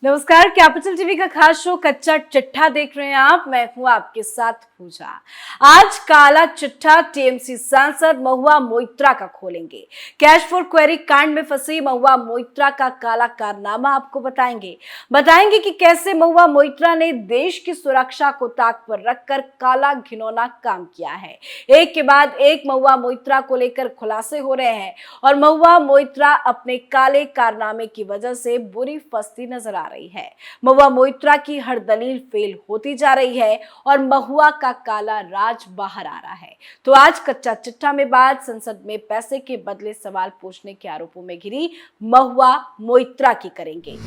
नमस्कार, capital TV का खास शो कच्चा चिट्ठा देख रहे हैं आप। मैं हूं आपके साथ पूजा। आज काला चिट्ठा टीएमसी सांसद महुआ मोइत्रा का खोलेंगे। कैश फॉर क्वेरी कांड में फंसी महुआ मोइत्रा का काला कारनामा आपको बताएंगे कि कैसे महुआ मोइत्रा ने देश की सुरक्षा को ताक पर रखकर काला घिनौना काम किया है। एक के बाद एक महुआ मोइत्रा को लेकर खुलासे हो रहे हैं और महुआ मोइत्रा अपने काले कारनामे की वजह से बुरी फंसती नजर आ रही है। महुआ मोइत्रा की हर दलील फेल होती जा रही है और महुआ का काला राज बाहर आ रहा है। तो आज कच्चा चिट्ठा में बात संसद में पैसे के बदले सवाल पूछने के आरोपों में घिरी महुआ मोइत्रा की करेंगे।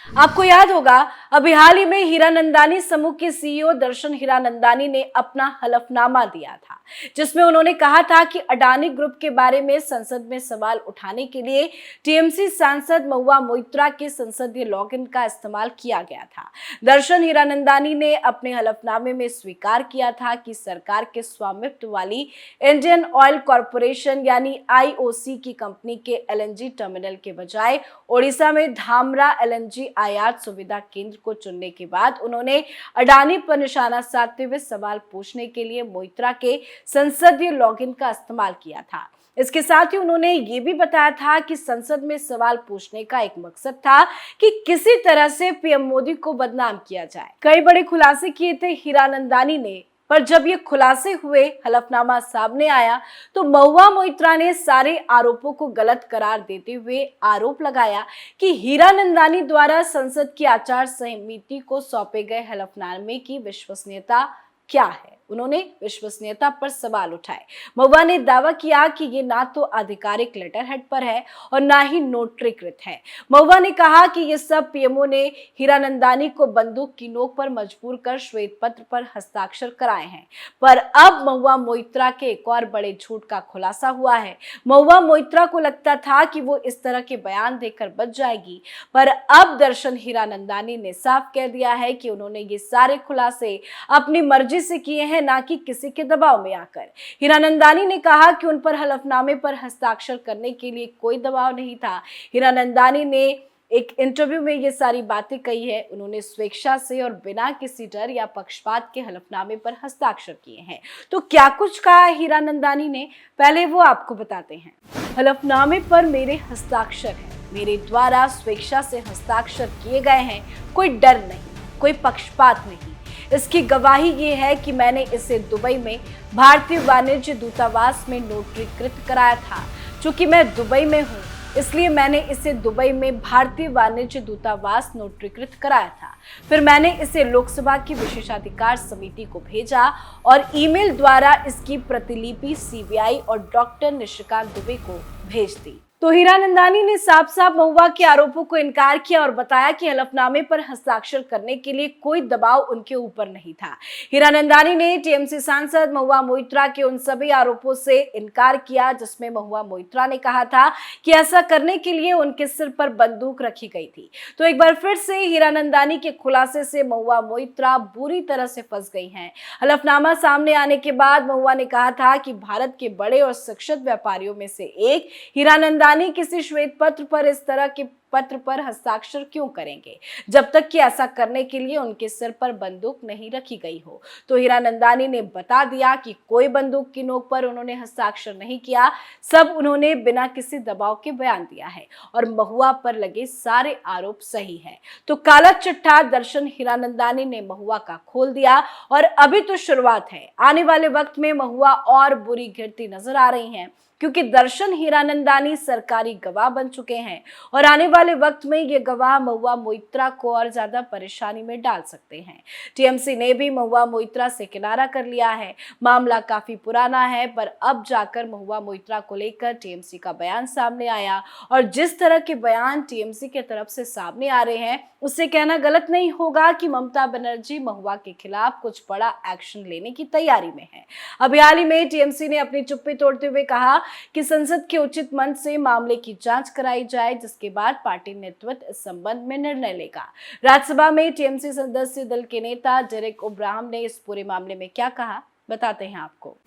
आपको याद होगा, अभी हाल ही में हीरानंदानी समूह के सीईओ दर्शन हीरानंदानी ने अपना हलफनामा दिया था, जिसमें उन्होंने कहा था कि अडानी ग्रुप के बारे में संसद में सवाल उठाने के लिए टीएमसी सांसद महुआ मोइत्रा के संसदीय लॉगिन का इस्तेमाल किया गया था। दर्शन हीरानंदानी ने अपने हलफनामे में स्वीकार किया था कि सरकार के स्वामित्व वाली इंडियन ऑयल कॉरपोरेशन यानी आईओसी की कंपनी के एलएनजी टर्मिनल के बजाय ओडिशा में धामरा एलएनजी आयात सुविधा केंद्र को चुनने के बाद उन्होंने अडानी पर निशाना साधते हुए सवाल पूछने के लिए मोइत्रा के संसदीय लॉगिन का इस्तेमाल किया था। इसके साथ ही उन्होंने ये भी बताया था कि संसद में सवाल पूछने का एक मकसद था कि किसी तरह से पीएम मोदी को बदनाम किया जाए। कई बड़े खुलासे किए थे हीरानंदानी ने, पर जब ये खुलासे हुए, हलफनामा सामने आया, तो महुआ मोइत्रा ने सारे आरोपों को गलत करार देते हुए आरोप लगाया कि हीरानंदानी द्वारा संसद की आचार संहिता को सौंपे गए हलफनामे की विश्वसनीयता क्या है। उन्होंने विश्वसनीयता पर सवाल उठाए। महुआ ने दावा किया कि ये ना तो आधिकारिक लेटर हेड पर है और ना ही नोटरीकृत है। महुआ ने कहा कि ये सब पीएमओ ने हीरानंदानी को बंदूक की नोक पर मजबूर कर श्वेत पत्र पर हस्ताक्षर कराए हैं। पर अब महुआ मोइत्रा के एक और बड़े झूठ का खुलासा हुआ है। महुआ मोइत्रा को लगता था कि वो इस तरह के बयान देकर बच जाएगी, पर अब दर्शन हीरानंदानी ने साफ कह दिया है कि उन्होंने ये सारे खुलासे अपनी मर्जी से किए हैं, ना कि किसी के दबाव में आकर। हीरानंदानी ने कहा कि उन पर हलफनामे पर हस्ताक्षर करने के लिए कोई दबाव नहीं था। हीरानंदानी ने एक इंटरव्यू में ये सारी बातें कही है। उन्होंने स्वेच्छा से और बिना किसी डर या पक्षपात के हलफनामे पर हस्ताक्षर किए हैं। तो क्या कुछ कहा है हीरानंदानी ने, पहले वो आपको बताते हैं। हलफनामे पर मेरे हस्ताक्षर हैं, मेरे द्वारा स्वेच्छा से हस्ताक्षर किए गए हैं। कोई डर नहीं, कोई पक्षपात नहीं। इसकी गवाही ये है कि मैंने इसे दुबई में भारतीय वाणिज्य दूतावास में नोटरीकृत कराया था। चूंकि मैं दुबई में हूँ, इसलिए मैंने इसे दुबई में भारतीय वाणिज्य दूतावास नोटरीकृत कराया था। फिर मैंने इसे लोकसभा की विशेषाधिकार समिति को भेजा और ईमेल द्वारा इसकी प्रतिलिपि सीबीआई और डॉक्टर निशिकांत दुबे को भेज दी। तो हीरानंदानी ने साफ साफ महुआ के आरोपों को इनकार किया और बताया कि हलफनामे पर हस्ताक्षर करने के लिए कोई दबाव उनके ऊपर नहीं था। हीरानंदानी ने टीएमसी सांसद महुआ मोइत्रा के उन सभी आरोपों से इनकार किया जिसमें महुआ मोइत्रा ने कहा था कि ऐसा करने के लिए उनके सिर पर बंदूक रखी गई थी। तो एक बार फिर से हीरानंदानी के खुलासे से महुआ मोइत्रा बुरी तरह से फंस गई हैं। हलफनामा सामने आने के बाद महुआ ने कहा था कि भारत के बड़े और शिक्षित व्यापारियों में से एक हीरानंदानी किसी श्वेत पत्र पर इस तरह के पत्र पर हस्ताक्षर क्यों करेंगे, जब तक कि ऐसा करने के लिए उनके सिर पर बंदूक नहीं रखी गई हो। तो हीरानंदानी ने बता दिया कि कोई बंदूक की नोक पर उन्होंने हस्ताक्षर नहीं किया, सब उन्होंने बिना किसी दबाव के बयान दिया है और महुआ पर लगे सारे आरोप सही है। तो काला चिट्ठा दर्शन हीरानंदानी ने महुआ का खोल दिया और अभी तो शुरुआत है। आने वाले वक्त में महुआ और बुरी गिरती नजर आ रही हैं, क्योंकि दर्शन हीरानंदानी सरकारी गवाह बन चुके हैं और आने वाले वक्त में ये गवाह महुआ मोइत्रा को और ज्यादा परेशानी में डाल सकते हैं। टीएमसी ने भी महुआ मोइत्रा से किनारा कर लिया है। मामला काफी पुराना है, पर अब जाकर महुआ मोइत्रा को लेकर टीएमसी का बयान सामने आया और जिस तरह के बयान टीएमसी के तरफ से सामने आ रहे हैं, उससे कहना गलत नहीं होगा कि ममता बनर्जी महुआ के खिलाफ कुछ बड़ा एक्शन लेने की तैयारी में है। अभी हाल ही में टीएमसी ने अपनी चुप्पी तोड़ते हुए कहा कि संसद के उचित मंच से मामले की जांच कराई जाए, जिसके बाद पार्टी नेतृत्व इस संबंध में निर्णय लेगा। राज्यसभा में टीएमसी सदस्य दल के नेता डेरेक ओब्राहम ने इस पूरे मामले में क्या कहा, बताते हैं आपको।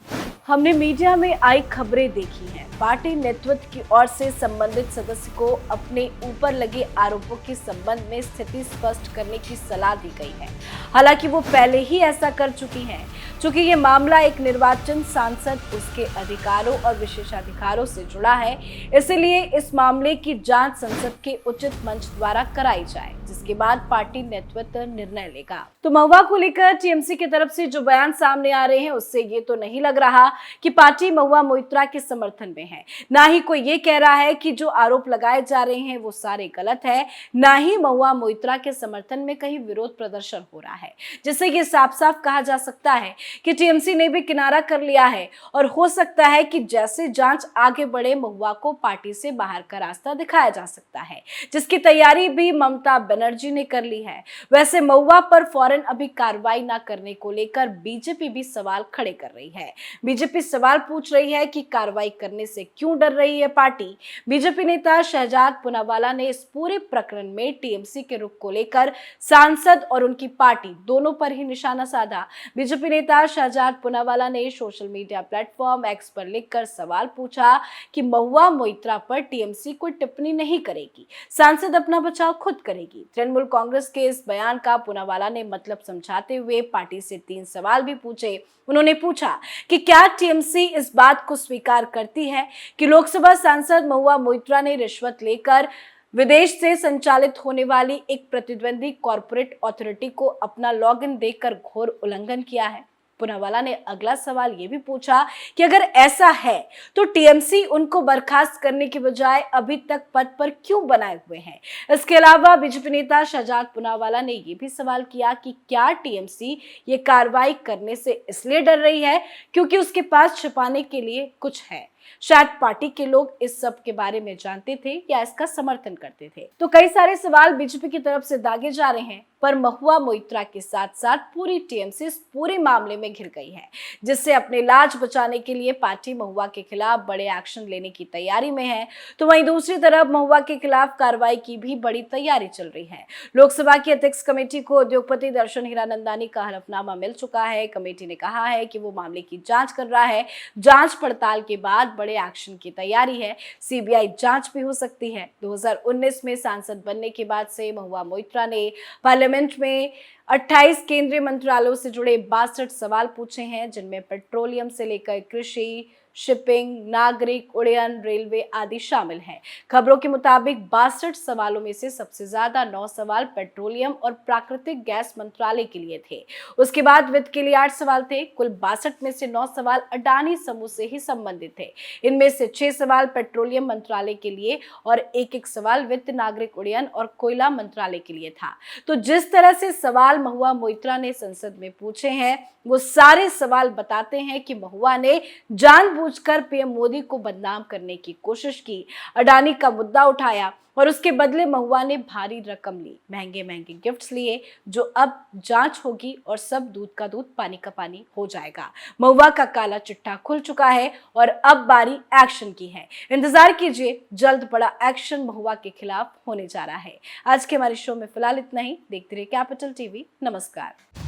हमने मीडिया में आई खबरें देखी हैं। पार्टी नेतृत्व की ओर से संबंधित सदस्य को अपने ऊपर लगे आरोपों के संबंध में स्थिति स्पष्ट करने की सलाह दी गई है। हालांकि वो पहले ही ऐसा कर चुकी हैं। चूंकि ये मामला एक निर्वाचन सांसद, उसके अधिकारों और विशेषाधिकारों से जुड़ा है, इसलिए इस मामले की जांच संसद के उचित मंच द्वारा कराई जाए, जिसके बाद पार्टी नेतृत्व निर्णय लेगा। तो महुआ को लेकर टीएमसी की तरफ से जो बयान सामने आ रहे हैं, उससे ये तो नहीं लग रहा कि पार्टी महुआ मोइत्रा के समर्थन में है। ना ही कोई ये कह रहा है कि जो आरोप लगाए जा रहे हैं वो सारे गलत है। ना ही महुआ मोइत्रा के समर्थन में कहीं विरोध प्रदर्शन हो रहा है, जिससे ये साफ साफ कहा जा सकता है कि टीएमसी ने भी किनारा कर लिया है और हो सकता है कि जैसे जांच आगे बढ़े, महुआ को पार्टी से बाहर का रास्ता दिखाया जा सकता है, जिसकी तैयारी भी ममता बनर्जी ने कर ली है। वैसे महुआ पर फौरन अभी कार्रवाई न करने को लेकर बीजेपी भी सवाल खड़े कर रही है। बीजेपी सवाल पूछ रही है कि कार्रवाई करने से क्यों डर रही है पार्टी। बीजेपी नेता शहजाद पूनावाला ने इस पूरे प्रकरण में टीएमसी के रुख को लेकर सांसद और उनकी पार्टी दोनों पर ही निशाना साधा। बीजेपी नेता शहजाद पूनावाला ने सोशल मीडिया प्लेटफॉर्म एक्स पर लिखकर सवाल पूछा कि महुआ मोइत्रा पर टीएमसी कोई टिप्पणी नहीं करेगी, सांसद अपना बचाव खुद करेगी। तृणमूल कांग्रेस के इस बयान का पूनावाला ने मतलब समझाते हुए पार्टी से 3 सवाल भी पूछे। उन्होंने पूछा कि क्या टीएमसी इस बात को स्वीकार करती है कि लोकसभा सांसद महुआ मोइत्रा ने रिश्वत लेकर विदेश से संचालित होने वाली एक प्रतिद्वंदी कॉर्पोरेट अथॉरिटी को अपना लॉगिन देकर घोर उल्लंघन किया है। पूनावाला ने अगला सवाल ये भी पूछा कि अगर ऐसा है तो टीएमसी उनको बर्खास्त करने के बजाय अभी तक पद पर क्यों बनाए हुए हैं। इसके अलावा बीजेपी नेता शहजाद पूनावाला ने ये भी सवाल किया कि क्या टीएमसी ये कार्रवाई करने से इसलिए डर रही है क्योंकि उसके पास छिपाने के लिए कुछ है। शायद पार्टी के लोग इस सब के बारे में जानते थे या इसका समर्थन करते थे। तो कई सारे सवाल बीजेपी की तरफ से दागे जा रहे हैं, पर महुआ मोइत्रा के साथ साथ पूरी टीएमसी इस पूरे मामले में घिर गई है, जिससे अपने लाज बचाने के लिए पार्टी महुआ के खिलाफ बड़े एक्शन लेने की तैयारी में है। तो वहीं दूसरी तरफ महुआ के खिलाफ कार्रवाई की भी बड़ी तैयारी चल रही है। लोकसभा की एथिक्स कमेटी को उद्योगपति दर्शन हीरानंदानी का हलफनामा मिल चुका है। कमेटी ने कहा है कि वो मामले की जांच कर रहा है। जांच पड़ताल के बाद बड़े एक्शन की तैयारी है। सीबीआई जांच भी हो सकती है। 2019 में सांसद बनने के बाद से महुआ मोइत्रा ने पार्लियामेंट में 28 केंद्रीय मंत्रालयों से जुड़े 62 सवाल पूछे हैं, जिनमें पेट्रोलियम से लेकर कृषि, शिपिंग, नागरिक उड्डयन, रेलवे आदि शामिल हैं। खबरों के मुताबिक 62 सवालों में से सबसे ज्यादा 9 सवाल पेट्रोलियम और प्राकृतिक गैस मंत्रालय के लिए थे। उसके बाद वित्त के लिए 8 सवाल थे। कुल 62 में से 9 सवाल अडानी समूह से ही संबंधित थे। इनमें से 6 सवाल पेट्रोलियम मंत्रालय के लिए और एक सवाल वित्त, नागरिक उड्डयन और कोयला मंत्रालय के लिए था। तो जिस तरह से सवाल महुआ मोइत्रा ने संसद में पूछे हैं, वो सारे सवाल बताते हैं कि महुआ ने जानबूझकर पीएम मोदी को बदनाम करने की कोशिश की, अडानी का मुद्दा उठाया और उसके बदले महुआ ने भारी रकम ली, महंगे महंगे गिफ्ट्स लिए, जो अब जांच होगी और सब दूध का दूध पानी का पानी हो जाएगा। महुआ का काला चिट्ठा खुल चुका है और अब बारी एक्शन की है। इंतजार कीजिए, जल्द बड़ा एक्शन महुआ के खिलाफ होने जा रहा है। आज के हमारे शो में फिलहाल इतना ही। देखते रहिए कैपिटल टीवी। नमस्कार।